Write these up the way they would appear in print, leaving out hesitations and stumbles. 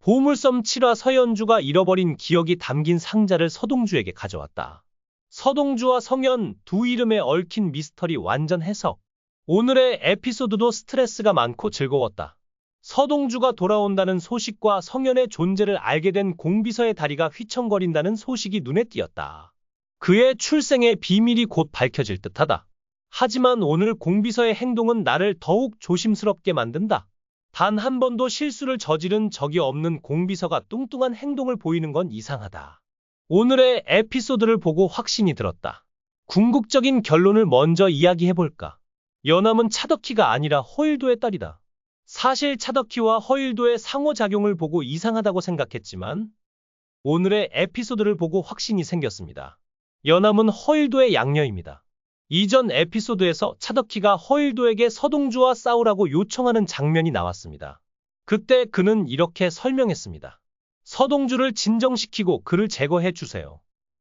보물섬 7화 서연주가 잃어버린 기억이 담긴 상자를 서동주에게 가져왔다. 서동주와 성연 두 이름에 얽힌 미스터리 완전 해석. 오늘의 에피소드도 스트레스가 많고 즐거웠다. 서동주가 돌아온다는 소식과 성연의 존재를 알게 된 공비서의 다리가 휘청거린다는 소식이 눈에 띄었다. 그의 출생의 비밀이 곧 밝혀질 듯하다. 하지만 오늘 공비서의 행동은 나를 더욱 조심스럽게 만든다. 단 한 번도 실수를 저지른 적이 없는 공비서가 뚱뚱한 행동을 보이는 건 이상하다. 오늘의 에피소드를 보고 확신이 들었다. 궁극적인 결론을 먼저 이야기해볼까? 연암은 차덕희가 아니라 허일도의 딸이다. 사실 차덕희와 허일도의 상호작용을 보고 이상하다고 생각했지만 오늘의 에피소드를 보고 확신이 생겼습니다. 연암은 허일도의 양녀입니다. 이전 에피소드에서 차덕희가 허일도에게 서동주와 싸우라고 요청하는 장면이 나왔습니다. 그때 그는 이렇게 설명했습니다. 서동주를 진정시키고 그를 제거해 주세요.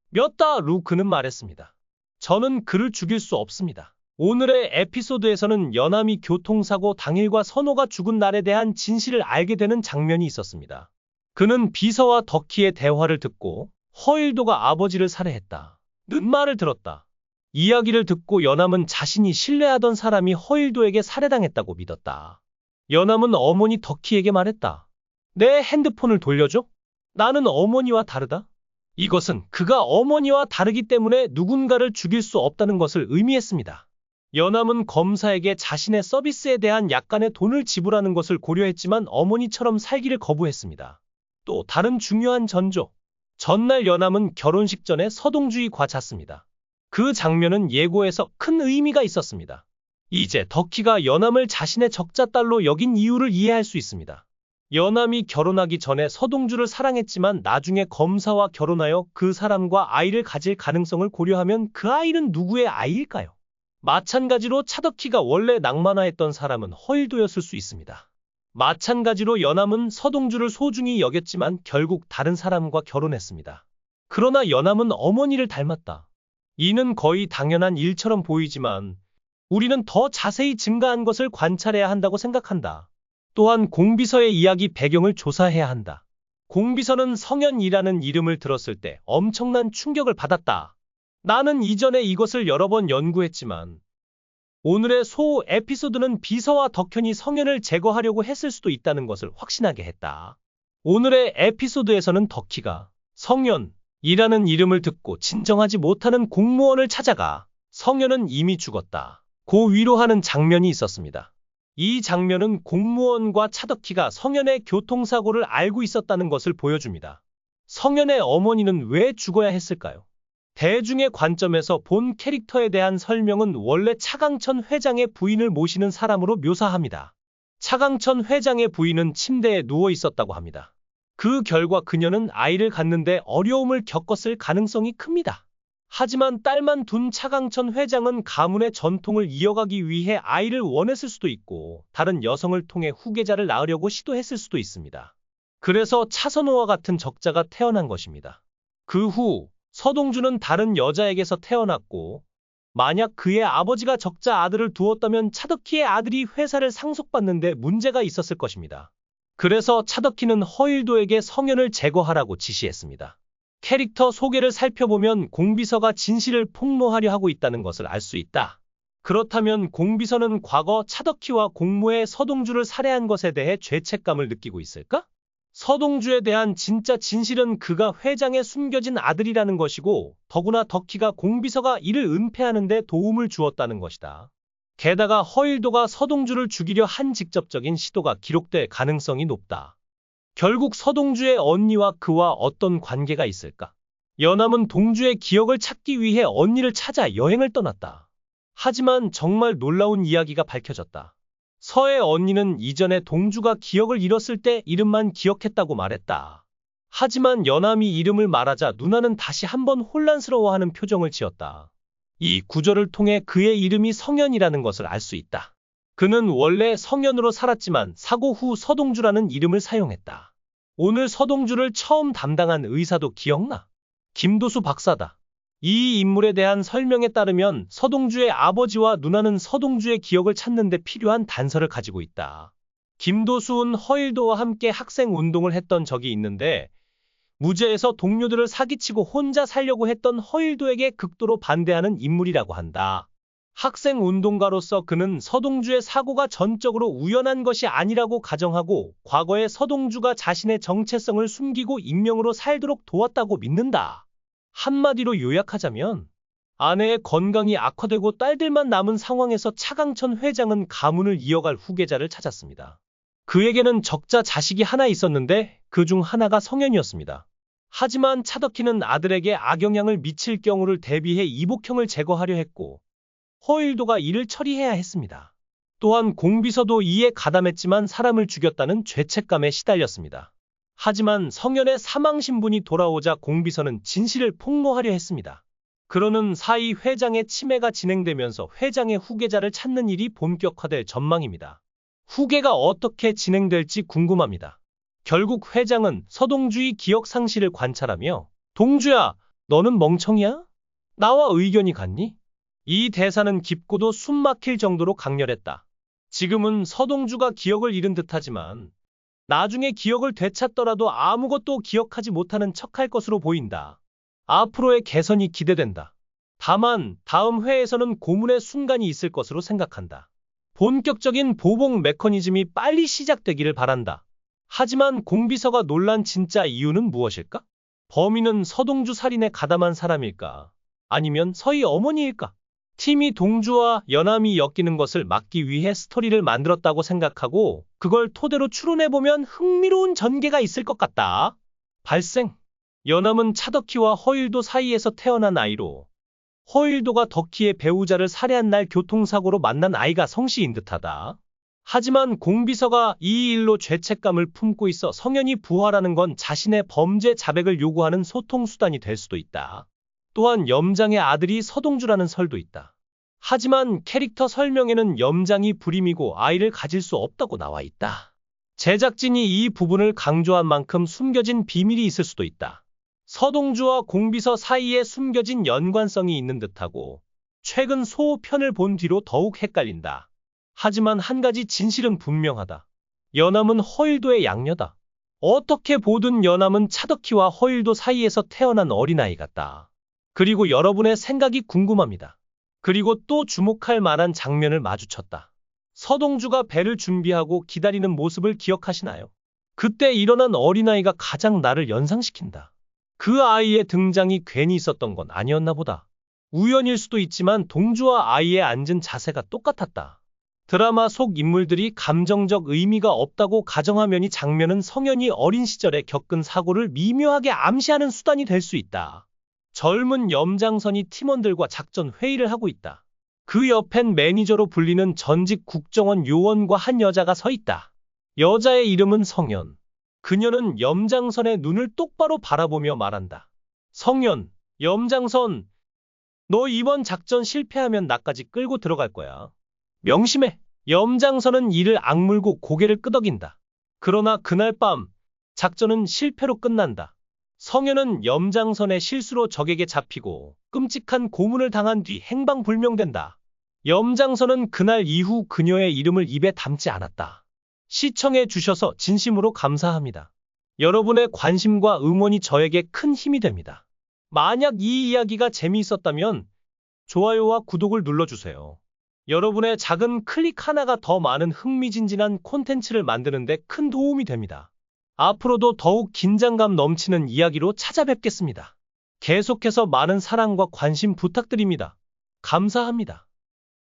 몇 달후 그는 말했습니다. 저는 그를 죽일 수 없습니다. 오늘의 에피소드에서는 연암이 교통사고 당일과 선호가 죽은 날에 대한 진실을 알게 되는 장면이 있었습니다. 그는 비서와 덕희의 대화를 듣고 허일도가 아버지를 살해했다는 말을 들었다. 이야기를 듣고 연암은 자신이 신뢰하던 사람이 허일도에게 살해당했다고 믿었다. 연암은 어머니 덕희에게 말했다. 내 핸드폰을 돌려줘? 나는 어머니와 다르다. 이것은 그가 어머니와 다르기 때문에 누군가를 죽일 수 없다는 것을 의미했습니다. 연암은 검사에게 자신의 서비스에 대한 약간의 돈을 지불하는 것을 고려했지만 어머니처럼 살기를 거부했습니다. 또 다른 중요한 전조. 전날 연암은 결혼식 전에 서동주와 잤습니다. 그 장면은 예고에서 큰 의미가 있었습니다. 이제 덕희가 연암을 자신의 적자딸로 여긴 이유를 이해할 수 있습니다. 연암이 결혼하기 전에 서동주를 사랑했지만 나중에 검사와 결혼하여 그 사람과 아이를 가질 가능성을 고려하면 그 아이는 누구의 아이일까요? 마찬가지로 차덕희가 원래 낭만화했던 사람은 허일도였을 수 있습니다. 마찬가지로 연암은 서동주를 소중히 여겼지만 결국 다른 사람과 결혼했습니다. 그러나 연암은 어머니를 닮았다. 이는 거의 당연한 일처럼 보이지만 우리는 더 자세히 증가한 것을 관찰해야 한다고 생각한다. 또한 공비서의 이야기 배경을 조사해야 한다. 공비서는 성연이라는 이름을 들었을 때 엄청난 충격을 받았다. 나는 이전에 이것을 여러 번 연구했지만 오늘의 소 에피소드는 비서와 덕현이 성연을 제거하려고 했을 수도 있다는 것을 확신하게 했다. 오늘의 에피소드에서는 덕희가 성연이라는 이름을 듣고 진정하지 못하는 공무원을 찾아가 성연은 이미 죽었다 고 위로하는 장면이 있었습니다. 이 장면은 공무원과 차덕희가 성연의 교통사고를 알고 있었다는 것을 보여줍니다. 성연의 어머니는 왜 죽어야 했을까요? 대중의 관점에서 본 캐릭터에 대한 설명은 원래 차강천 회장의 부인을 모시는 사람으로 묘사합니다. 차강천 회장의 부인은 침대에 누워 있었다고 합니다. 그 결과 그녀는 아이를 갖는데 어려움을 겪었을 가능성이 큽니다. 하지만 딸만 둔 차강천 회장은 가문의 전통을 이어가기 위해 아이를 원했을 수도 있고 다른 여성을 통해 후계자를 낳으려고 시도했을 수도 있습니다. 그래서 차선호와 같은 적자가 태어난 것입니다. 그 후 서동주는 다른 여자에게서 태어났고 만약 그의 아버지가 적자 아들을 두었다면 차덕희의 아들이 회사를 상속받는데 문제가 있었을 것입니다. 그래서 차덕희는 허일도에게 성연을 제거하라고 지시했습니다. 캐릭터 소개를 살펴보면 공비서가 진실을 폭로하려 하고 있다는 것을 알 수 있다. 그렇다면 공비서는 과거 차덕희와 공모해 서동주를 살해한 것에 대해 죄책감을 느끼고 있을까? 서동주에 대한 진짜 진실은 그가 회장에 숨겨진 아들이라는 것이고 더구나 덕희가 공비서가 이를 은폐하는 데 도움을 주었다는 것이다. 게다가 허일도가 서동주를 죽이려 한 직접적인 시도가 기록될 가능성이 높다. 결국 서동주의 언니와 그와 어떤 관계가 있을까? 연암은 동주의 기억을 찾기 위해 언니를 찾아 여행을 떠났다. 하지만 정말 놀라운 이야기가 밝혀졌다. 서의 언니는 이전에 동주가 기억을 잃었을 때 이름만 기억했다고 말했다. 하지만 연암이 이름을 말하자 누나는 다시 한번 혼란스러워하는 표정을 지었다. 이 구절을 통해 그의 이름이 성연이라는 것을 알 수 있다. 그는 원래 성연으로 살았지만 사고 후 서동주라는 이름을 사용했다. 오늘 서동주를 처음 담당한 의사도 기억나? 김도수 박사다. 이 인물에 대한 설명에 따르면 서동주의 아버지와 누나는 서동주의 기억을 찾는 데 필요한 단서를 가지고 있다. 김도수은 허일도와 함께 학생 운동을 했던 적이 있는데 무죄에서 동료들을 사기치고 혼자 살려고 했던 허일도에게 극도로 반대하는 인물이라고 한다. 학생 운동가로서 그는 서동주의 사고가 전적으로 우연한 것이 아니라고 가정하고 과거에 서동주가 자신의 정체성을 숨기고 익명으로 살도록 도왔다고 믿는다. 한마디로 요약하자면 아내의 건강이 악화되고 딸들만 남은 상황에서 차강천 회장은 가문을 이어갈 후계자를 찾았습니다. 그에게는 적자 자식이 하나 있었는데 그 중 하나가 성현이었습니다. 하지만 차덕희는 아들에게 악영향을 미칠 경우를 대비해 이복형을 제거하려 했고 허일도가 이를 처리해야 했습니다. 또한 공비서도 이에 가담했지만 사람을 죽였다는 죄책감에 시달렸습니다. 하지만 성현의 사망 신분이 돌아오자 공비서는 진실을 폭로하려 했습니다. 그러는 사이 회장의 치매가 진행되면서 회장의 후계자를 찾는 일이 본격화될 전망입니다. 후계가 어떻게 진행될지 궁금합니다. 결국 회장은 서동주의 기억 상실을 관찰하며 동주야, 너는 멍청이야? 나와 의견이 같니? 이 대사는 깊고도 숨막힐 정도로 강렬했다. 지금은 서동주가 기억을 잃은 듯하지만 나중에 기억을 되찾더라도 아무것도 기억하지 못하는 척할 것으로 보인다. 앞으로의 개선이 기대된다. 다만 다음 회에서는 고문의 순간이 있을 것으로 생각한다. 본격적인 보복 메커니즘이 빨리 시작되기를 바란다. 하지만 공비서가 놀란 진짜 이유는 무엇일까? 범인은 서동주 살인에 가담한 사람일까? 아니면 서희 어머니일까? 팀이 동주와 연암이 엮이는 것을 막기 위해 스토리를 만들었다고 생각하고 그걸 토대로 추론해보면 흥미로운 전개가 있을 것 같다. 발생. 연암은 차덕희와 허일도 사이에서 태어난 아이로 허일도가 덕희의 배우자를 살해한 날 교통사고로 만난 아이가 성씨인 듯하다. 하지만 공비서가 이 일로 죄책감을 품고 있어 성현이 부활하는 건 자신의 범죄 자백을 요구하는 소통수단이 될 수도 있다. 또한 염장의 아들이 서동주라는 설도 있다. 하지만 캐릭터 설명에는 염장이 불임이고 아이를 가질 수 없다고 나와 있다. 제작진이 이 부분을 강조한 만큼 숨겨진 비밀이 있을 수도 있다. 서동주와 공비서 사이에 숨겨진 연관성이 있는 듯하고 최근 소편을 본 뒤로 더욱 헷갈린다. 하지만 한 가지 진실은 분명하다. 연암은 허일도의 양녀다. 어떻게 보든 연암은 차덕희와 허일도 사이에서 태어난 어린아이 같다. 그리고 여러분의 생각이 궁금합니다. 그리고 또 주목할 만한 장면을 마주쳤다. 서동주가 배를 준비하고 기다리는 모습을 기억하시나요? 그때 일어난 어린아이가 가장 나를 연상시킨다. 그 아이의 등장이 괜히 있었던 건 아니었나 보다. 우연일 수도 있지만 동주와 아이의 앉은 자세가 똑같았다. 드라마 속 인물들이 감정적 의미가 없다고 가정하면 이 장면은 성현이 어린 시절에 겪은 사고를 미묘하게 암시하는 수단이 될 수 있다. 젊은 염장선이 팀원들과 작전 회의를 하고 있다. 그 옆엔 매니저로 불리는 전직 국정원 요원과 한 여자가 서 있다. 여자의 이름은 성현. 그녀는 염장선의 눈을 똑바로 바라보며 말한다. 성현, 염장선, 너 이번 작전 실패하면 나까지 끌고 들어갈 거야. 명심해. 염장선은 이를 악물고 고개를 끄덕인다. 그러나 그날 밤 작전은 실패로 끝난다. 성현은 염장선의 실수로 적에게 잡히고 끔찍한 고문을 당한 뒤 행방불명된다. 염장선은 그날 이후 그녀의 이름을 입에 담지 않았다. 시청해 주셔서 진심으로 감사합니다. 여러분의 관심과 응원이 저에게 큰 힘이 됩니다. 만약 이 이야기가 재미있었다면 좋아요와 구독을 눌러주세요. 여러분의 작은 클릭 하나가 더 많은 흥미진진한 콘텐츠를 만드는 데 큰 도움이 됩니다. 앞으로도 더욱 긴장감 넘치는 이야기로 찾아뵙겠습니다. 계속해서 많은 사랑과 관심 부탁드립니다. 감사합니다.